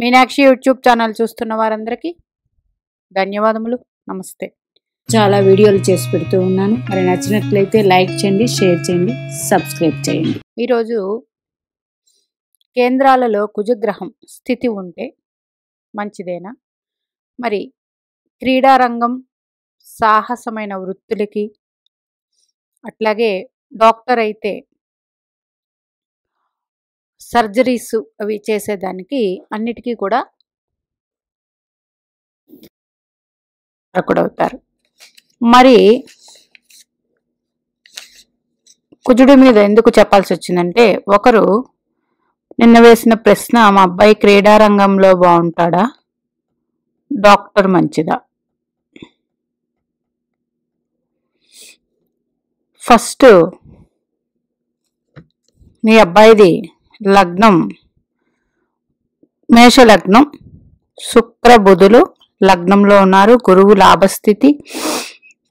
Meenakshi YouTube channel చూస్తున్న వారందరికీ ధన్యవాదములు. నమస్తే. చాలా వీడియోలు చేసి పెడుతూ ఉన్నాను. మరి నచ్చినట్లయితే లైక్ చేయండి, షేర్ చేయండి, సబ్స్క్రైబ్ చేయండి. ఈరోజు కేంద్రాలలో కుజగ్రహం స్థితి ఉంటే మంచిదేనా? మరి క్రీడారంగం, సాహసమైన వృత్తులకి, అట్లాగే డాక్టర్ అయితే సర్జరీస్ అవి చేసేదానికి అన్నిటికీ కూడా కారకుడవుతారు. మరి కుజుడి మీద ఎందుకు చెప్పాల్సి వచ్చిందంటే, ఒకరు నిన్న వేసిన ప్రశ్న, మా అబ్బాయి క్రీడారంగంలో బాగుంటాడా, డాక్టర్ మంచిదా? ఫస్ట్ మీ అబ్బాయిది లగ్నం మేష లగ్నం, శుక్ర బుధులు లగ్నంలో ఉన్నారు. గురువు లాభస్థితి,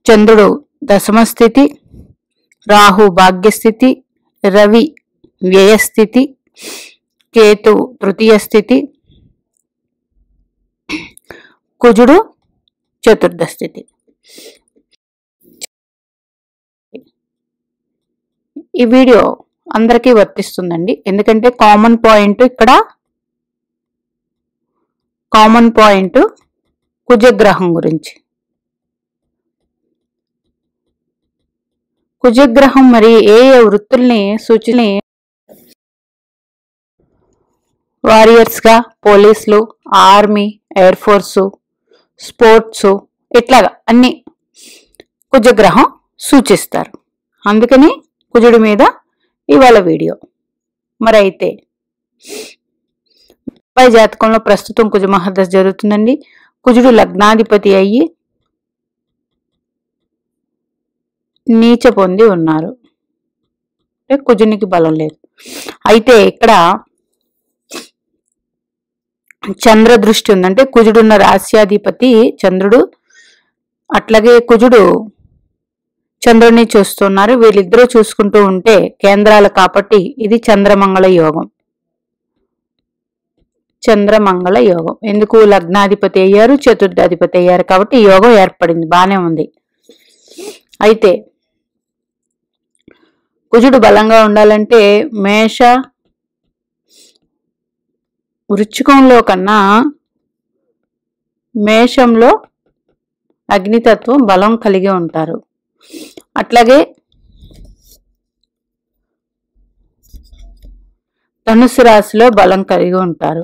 చంద్రుడు దశమస్థితి, రాహు భాగ్యస్థితి, రవి వ్యయస్థితి, కేతు తృతీయ స్థితి, కుజుడు చతుర్థ స్థితి. ఈ వీడియో అందరికీ వర్తిస్తుందండి. ఎందుకంటే కామన్ పాయింట్ కుజగ్రహం గురించి. కుజగ్రహం మరి ఏ వృత్తుల్ని సూచన, వారియర్స్ గా పోలీసులు, ఆర్మీ, ఎయిర్ ఫోర్సు, స్పోర్ట్స్, ఇట్లాగా అన్ని కుజగ్రహం సూచిస్తారు. అందుకని కుజుడి మీద ఇవాళ వీడియో. మరి అయితే అబ్బాయి జాతకంలో ప్రస్తుతం కుజ మహాదశ జరుగుతుందండి. కుజుడు లగ్నాధిపతి అయ్యి నీచ పొంది ఉన్నారు. కుజునికి బలం లేదు. అయితే ఇక్కడ చంద్ర దృష్టి ఉందంటే, కుజుడున్న రాశ్యాధిపతి చంద్రుడు, అట్లాగే కుజుడు చంద్రుడిని చూస్తున్నారు. వీళ్ళిద్దరూ చూసుకుంటూ ఉంటే కేంద్రాలు కాబట్టి ఇది చంద్రమంగళ యోగం. చంద్రమంగళ యోగం ఎందుకు? లగ్నాధిపతి అయ్యారు, చతుర్థాధిపతి అయ్యారు కాబట్టి యోగం ఏర్పడింది, బానే ఉంది. అయితే కుజుడు బలంగా ఉండాలంటే మేష వృచ్చికంలో కన్నా మేషంలో అగ్నితత్వం బలం కలిగి ఉంటారు. అట్లాగే ధనుసు రాశిలో బలం కలిగి ఉంటారు,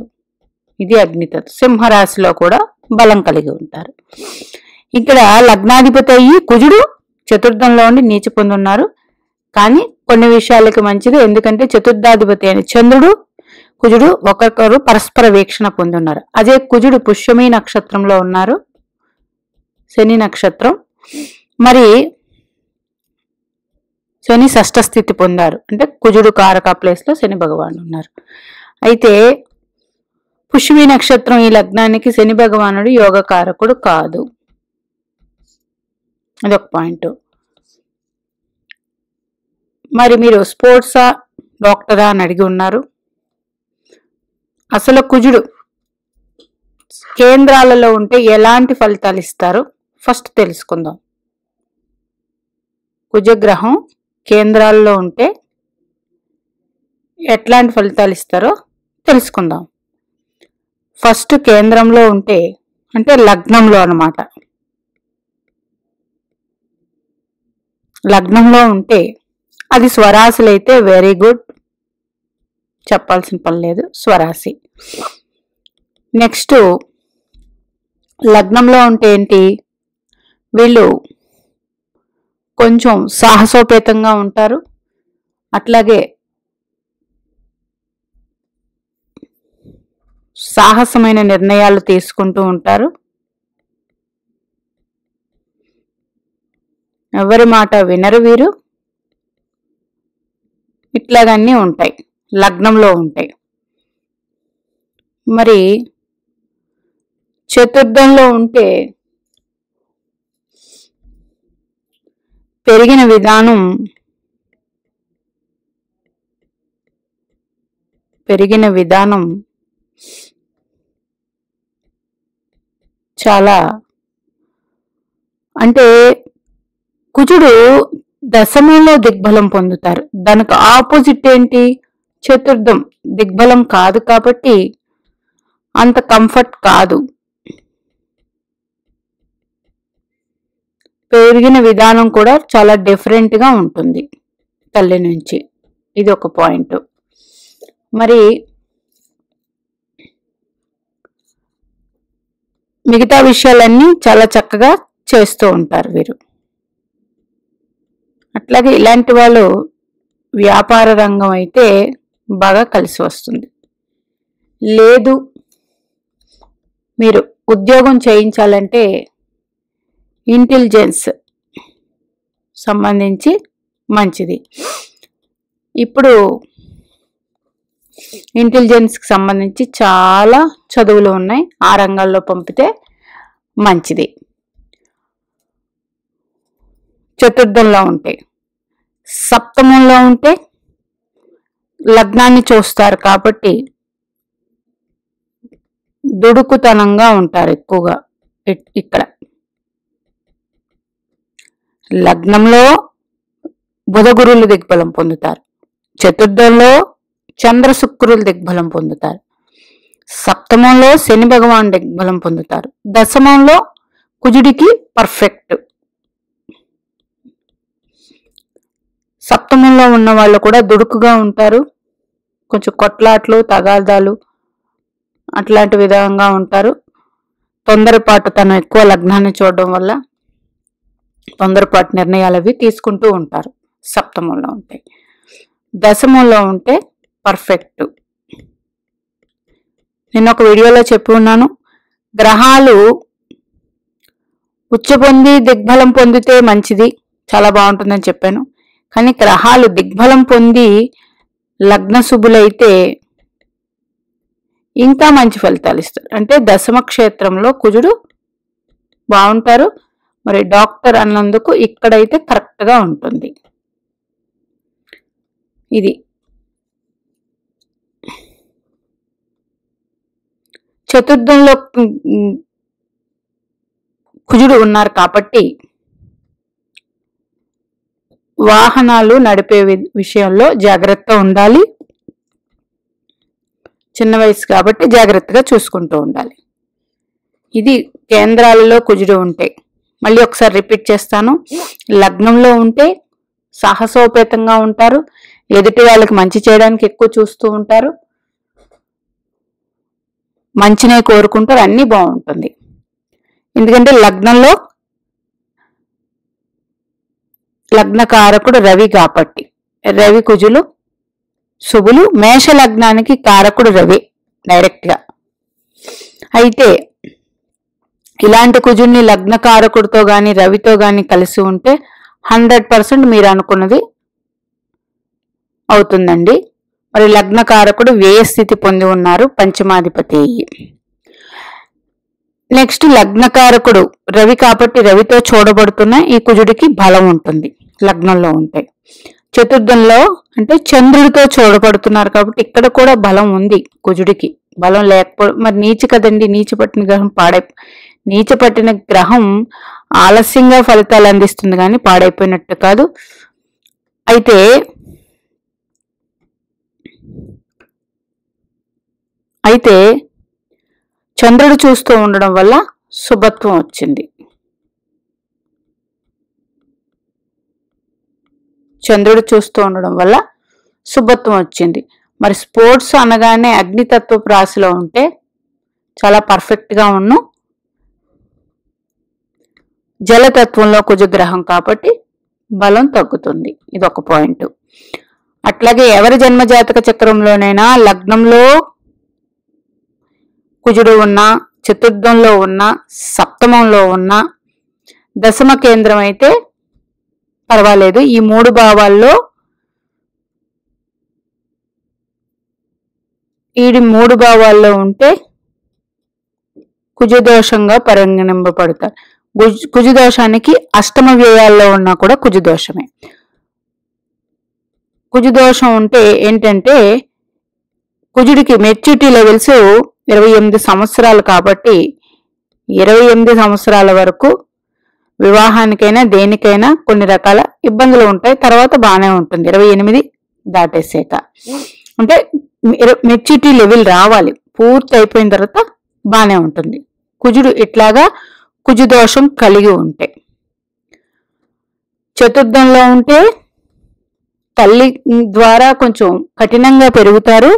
ఇది అగ్నితత్వం. సింహరాశిలో కూడా బలం కలిగి ఉంటారు. ఇక్కడ లగ్నాధిపతి అయ్యి కుజుడు చతుర్థంలో ఉండి నీచ పొందున్నారు. కానీ కొన్ని విషయాలకు మంచిది, ఎందుకంటే చతుర్థాధిపతి అయిన చంద్రుడు, కుజుడు ఒకరికొకరు పరస్పర వీక్షణ పొందున్నారు. అదే కుజుడు పుష్యమి నక్షత్రంలో ఉన్నారు, శని నక్షత్రం. మరి శని షష్ఠ స్థితి పొందారు, అంటే కుజుడు కారక ప్లేస్ లో శని భగవానుడు ఉన్నారు. అయితే పుష్యమి నక్షత్రం ఈ లగ్నానికి శని భగవానుడు యోగకారకుడు కాదు, అదొక పాయింట్. మరి మీరు స్పోర్ట్సా డాక్టరా అని అడిగి ఉన్నారు. అసలు కుజుడు కేంద్రాలలో ఉంటే ఎలాంటి ఫలితాలు ఇస్తారు ఫస్ట్ తెలుసుకుందాం. కుజగ్రహం కేంద్రాల్లో ఉంటే ఎట్లాంటి ఫలితాలు ఇస్తారో తెలుసుకుందాం. ఫస్ట్ కేంద్రంలో ఉంటే అంటే లగ్నంలో అన్నమాట. లగ్నంలో ఉంటే అది స్వరాశులైతే వెరీ గుడ్, చెప్పాల్సిన పని లేదు, స్వరాశి. నెక్స్ట్ లగ్నంలో ఉంటే ఏంటి, వీళ్ళు కొంచెం సాహసోపేతంగా ఉంటారు, అట్లాగే సాహసమైన నిర్ణయాలు తీసుకుంటూ ఉంటారు, ఎవరి మాట వినరు వీరు, ఇట్లాగన్నీ ఉంటాయి లగ్నంలో ఉంటాయి. మరి చతుర్థంలో ఉంటే పెరిగిన విధానం చాలా అంటే కుజుడు దశమంలో దిగ్బలం పొందుతారు. దానికి ఆపోజిట్ ఏంటి? చతుర్థం దిగ్బలం కాదు కాబట్టి అంత కంఫర్ట్ కాదు. పెరిగిన విధానం కూడా చాలా డిఫరెంట్ గా ఉంటుంది తల్లి నుంచి. ఇది ఒక పాయింట్. మరి మిగతా విషయాలన్నీ చాలా చక్కగా చేస్తూ ఉంటారు వీరు. అట్లాగే ఇలాంటి వాళ్ళు వ్యాపార రంగం అయితే బాగా కలిసి వస్తుంది. లేదు మీరు ఉద్యోగం చేయించాలంటే ఇంటెలిజెన్స్ సంబంధించి మంచిది. ఇప్పుడు ఇంటెలిజెన్స్కి సంబంధించి చాలా చదువులు ఉన్నాయి, ఆ రంగాల్లో పంపితే మంచిది. చతుర్థంలో ఉంటే, సప్తమంలో ఉంటే లగ్నాన్ని చూస్తారు కాబట్టి దుడుకుతనంగా ఉంటారు ఎక్కువగా. ఇక్కడ లగ్నంలో బుధ గురువులు దిగ్బలం పొందుతారు, చతుర్థంలో చంద్ర శుక్రులు దిగ్బలం పొందుతారు, సప్తమంలో శని భగవాన్ దిగ్బలం పొందుతారు, దశమంలో కుజుడికి పర్ఫెక్ట్. సప్తమంలో ఉన్న వాళ్ళు కూడా దుడుకుగా ఉంటారు, కొంచెం కొట్లాట్లు తగాదాలు అట్లాంటి విధంగా ఉంటారు. తొందరపాటు తను ఎక్కువ లగ్నాన్ని చూడడం వల్ల తొందరపాటు నిర్ణయాలు అవి తీసుకుంటూ ఉంటారు సప్తమంలో ఉంటే. దశమంలో ఉంటే పర్ఫెక్ట్. నేను ఒక వీడియోలో చెప్పి ఉన్నాను, గ్రహాలు ఉచ్చ పొంది దిగ్బలం పొందితే మంచిది, చాలా బాగుంటుందని చెప్పాను. కానీ గ్రహాలు దిగ్బలం పొంది లగ్న శుభులైతే ఇంకా మంచి ఫలితాలు ఇస్తారు. అంటే దశమ క్షేత్రంలో కుజుడు బాగుంటారు. మరి డాక్టర్ అన్నందుకు ఇక్కడైతే కరెక్ట్ గా ఉంటుంది. ఇది చతుర్థంలో కుజుడు ఉన్నారు కాబట్టి వాహనాలు నడిపే విషయంలో జాగ్రత్త ఉండాలి. చిన్న వయసు కాబట్టి జాగ్రత్తగా చూసుకుంటూ ఉండాలి. ఇది కేంద్రాలలో కుజుడు ఉంటే. మళ్ళీ ఒకసారి రిపీట్ చేస్తాను, లగ్నంలో ఉంటే సాహసోపేతంగా ఉంటారు, ఎదుటి వాళ్ళకి మంచి చేయడానికి ఎక్కువ చూస్తూ ఉంటారు, మంచినే కోరుకుంటారు, అన్నీ బాగుంటుంది. ఎందుకంటే లగ్నంలో లగ్నకారకుడు రవి కాబట్టి, రవి కుజులు శుభులు. మేష లగ్నానికి కారకుడు రవి డైరెక్ట్ గా. అయితే ఇలాంటి కుజుడిని లగ్నకారకుడితో గాని రవితో గాని కలిసి ఉంటే 100% మీరు అనుకున్నది అవుతుందండి. మరి లగ్నకారకుడు వ్యయ స్థితి పొంది ఉన్నారు, పంచమాధిపతి. నెక్స్ట్ లగ్నకారకుడు రవి కాబట్టి రవితో చూడబడుతున్న ఈ కుజుడికి బలం ఉంటుంది లగ్నంలో ఉంటే. చతుర్థంలో అంటే చంద్రుడితో చూడబడుతున్నారు కాబట్టి ఇక్కడ కూడా బలం ఉంది కుజుడికి. బలం లేకపోవడం మరి నీచ కదండి, నీచ పట్టిన గ్రహం నీచ పట్టిన గ్రహం ఆలస్యంగా ఫలితాలు అందిస్తుంది కానీ పాడైపోయినట్టు కాదు. అయితే చంద్రుడు చూస్తూ ఉండడం వల్ల శుభత్వం వచ్చింది. చంద్రుడు చూస్తూ ఉండడం వల్ల శుభత్వం వచ్చింది. మరి స్పోర్ట్స్ అనగానే అగ్నితత్వపు రాశిలో ఉంటే చాలా పర్ఫెక్ట్ గా ఉన్న జలతత్వంలో కుజగ్రహం కాబట్టి బలం తగ్గుతుంది. ఇదొక పాయింట్. అట్లాగే ఎవరి జన్మజాతక చక్రంలోనైనా లగ్నంలో కుజుడు ఉన్న, చతుర్థంలో ఉన్న, సప్తమంలో ఉన్న, దశమ కేంద్రం అయితే పర్వాలేదు. ఈ 3 భావాల్లో ఈ 3 భావాల్లో ఉంటే కుజదోషంగా పరిగణింపబడతారు. కుజదోషానికి అష్టమ వ్యయాల్లో ఉన్నా కూడా కుజదోషమే. కుజదోషం ఉంటే ఏంటంటే కుజుడికి మెచ్యూరిటీ లెవెల్స్ 28 సంవత్సరాలు కాబట్టి 28 సంవత్సరాల వరకు వివాహానికైనా దేనికైనా కొన్ని రకాల ఇబ్బందులు ఉంటాయి. తర్వాత బాగానే ఉంటుంది 28 దాటేసాక. అంటే మెచ్యూరిటీ లెవెల్ రావాలి, పూర్తి అయిపోయిన తర్వాత బాగానే ఉంటుంది. కుజుడు ఇట్లాగా కుజు దోషం కలిగి ఉంటే, చతుర్థంలో ఉంటే తల్లి ద్వారా కొంచెం కఠినంగా పెరుగుతారు.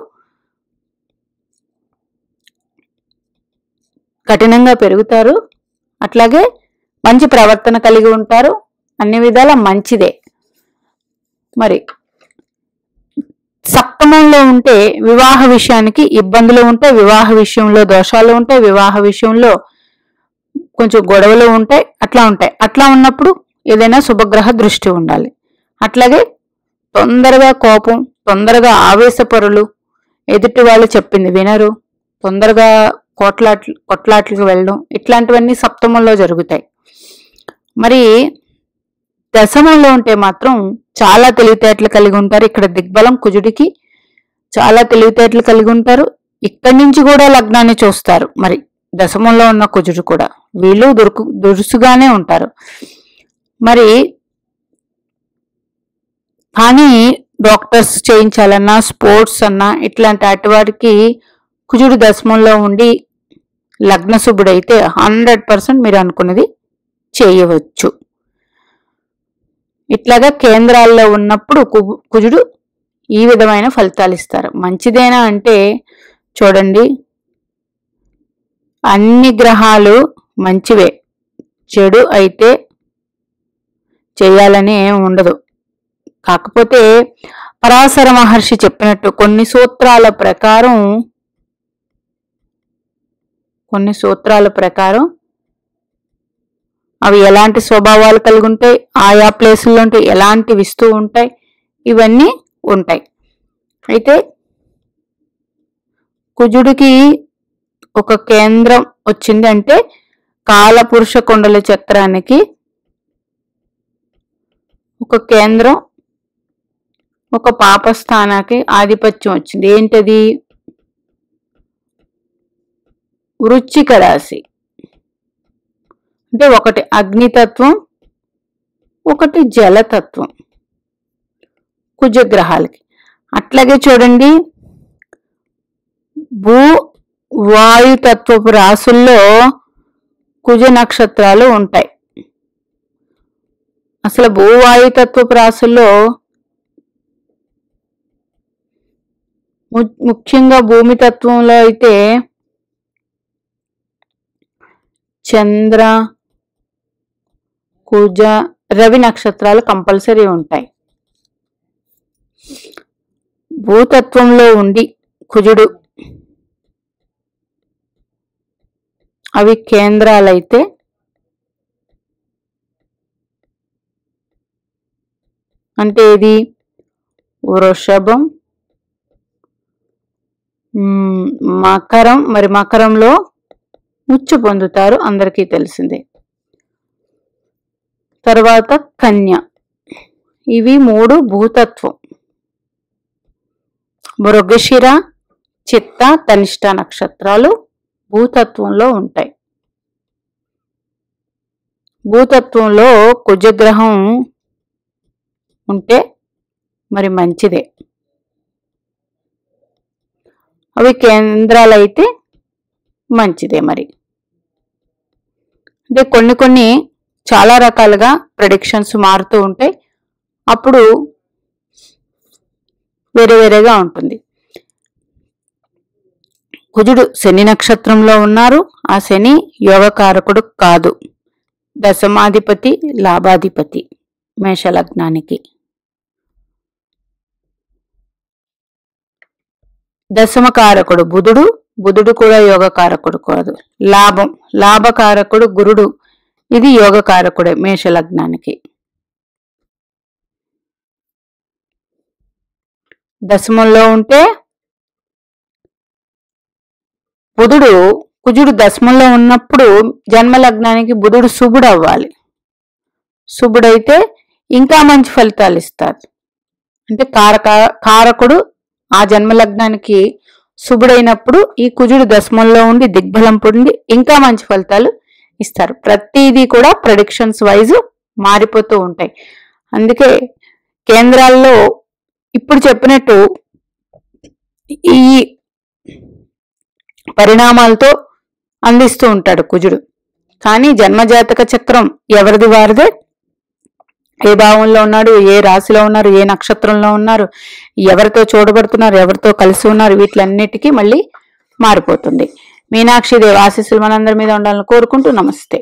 అట్లాగే మంచి ప్రవర్తన కలిగి ఉంటారు. అన్ని విధాల మంచిదే. మరి సప్తమంలో ఉంటే వివాహ విషయానికి ఇబ్బందులు ఉంటాయి, వివాహ విషయంలో దోషాలు ఉంటాయి, వివాహ విషయంలో కొంచెం గొడవలు ఉంటాయి. అట్లా ఉన్నప్పుడు ఏదైనా శుభగ్రహ దృష్టి ఉండాలి. అట్లాగే తొందరగా కోపం, తొందరగా ఆవేశపరులు, ఎదుటి వాళ్ళు చెప్పింది వినరు, తొందరగా కొట్లాట్లకు వెళ్ళడం, ఇట్లాంటివన్నీ సప్తమంలో జరుగుతాయి. మరి దశమంలో ఉంటే మాత్రం చాలా తెలివితేటలు కలిగి ఉంటారు. ఇక్కడ దిగ్బలం కుజుడికి, చాలా తెలివితేటలు కలిగి ఉంటారు. ఇక్కడి నుంచి కూడా లగ్నాన్ని చూస్తారు. మరి దశమంలో ఉన్న కుజుడు కూడా వీళ్ళు దురుసుగానే ఉంటారు. మరి కానీ డాక్టర్స్ చేయించాలన్నా, స్పోర్ట్స్ అన్నా ఇట్లాంటి వాటికి కుజుడు దశమంలో ఉండి లగ్నశుభుడైతే 100% మీరు అనుకున్నది చేయవచ్చు. ఇట్లాగా కేంద్రాల్లో ఉన్నప్పుడు కుజుడు ఈ విధమైన ఫలితాలు ఇస్తారు. మంచిదేనా అంటే చూడండి, అన్ని గ్రహాలు మంచివే, చెడు అయితే చేయాలని ఏం ఉండదు. కాకపోతే పరాశర మహర్షి చెప్పినట్టు కొన్ని సూత్రాల ప్రకారం అవి ఎలాంటి స్వభావాలు కలిగి ఉంటాయి, ఆయా ప్లేసుల్లో ఉంటే ఎలాంటివి ఇస్తూ ఉంటాయి, ఇవన్నీ ఉంటాయి. అయితే కుజుడికి ఒక కేంద్రం వచ్చింది అంటే కాలపురుష కుండల చక్రానికి ఒక కేంద్రం, ఒక పాపస్థానానికి ఆధిపత్యం వచ్చింది. ఏంటది? వృశ్చిక రాశి. అంటే ఒకటి అగ్నితత్వం, ఒకటి జలతత్వం కుజగ్రహాలకి. అట్లాగే చూడండి, భూ వాయుతత్వపు రాశుల్లో కుజ నక్షత్రాలు ఉంటాయి. అసలు భూవాయుతత్వపు రాశుల్లో ముఖ్యంగా భూమి తత్వంలో అయితే చంద్ర, కుజ, రవి నక్షత్రాలు కంపల్సరీ ఉంటాయి. భూతత్వంలో ఉండి కుజుడు అవి కేంద్రాలైతే అంటే ఇది వృషభం, మకరం. మరి మకరంలో ఉచ్చు పొందుతారు, అందరికీ తెలిసిందే. తర్వాత కన్య. ఇవి 3 భూతత్వం. మృగశిర, చిత్త, తనిష్ట నక్షత్రాలు భూతత్వంలో ఉంటాయి. భూతత్వంలో కుజగ్రహం ఉంటే మరి మంచిదే. అవి కేంద్రాలైతే మంచిదే. మరి అంటే కొన్ని చాలా రకాలుగా ప్రెడిక్షన్స్ మారుతూ ఉంటాయి. అప్పుడు వేరేగా ఉంటుంది. కుజుడు శని నక్షత్రంలో ఉన్నారు. ఆ శని యోగకారకుడు కాదు, దశమాధిపతి, లాభాధిపతి మేషలగ్నానికి. దశమకారకుడు బుధుడు కూడా యోగకారకుడు కాదు. లాభకారకుడు గురుడు, ఇది యోగకారకుడే మేషలగ్నానికి. దశమంలో ఉంటే కుజుడు దశమంలో ఉన్నప్పుడు జన్మలగ్నానికి బుధుడు శుభుడు అవ్వాలి. శుభుడైతే ఇంకా మంచి ఫలితాలు ఇస్తారు. అంటే కారకుడు ఆ జన్మలగ్నానికి శుభుడైనప్పుడు ఈ కుజుడు దశమంలో ఉండి దిగ్బలం పొంది ఇంకా మంచి ఫలితాలు ఇస్తారు. ప్రతిదీ కూడా ప్రెడిక్షన్స్ వైజ్ మారిపోతూ ఉంటాయి. అందుకే కేంద్రాల్లో ఇప్పుడు చెప్పినట్టు ఈ పరిణామాలతో అందిస్తూ ఉంటాడు కుజుడు. కానీ జన్మజాతక చక్రం ఎవరిది వారిదే. ఏ భావంలో ఉన్నాడు, ఏ రాశిలో ఉన్నారు, ఏ నక్షత్రంలో ఉన్నారు, ఎవరితో చూడబడుతున్నారు, ఎవరితో కలిసి ఉన్నారు, వీటిలన్నిటికీ మళ్ళీ మారిపోతుంది. మీనాక్షి దేవి ఆశీస్సులు మనందరి మీద ఉండాలని కోరుకుంటూ నమస్తే.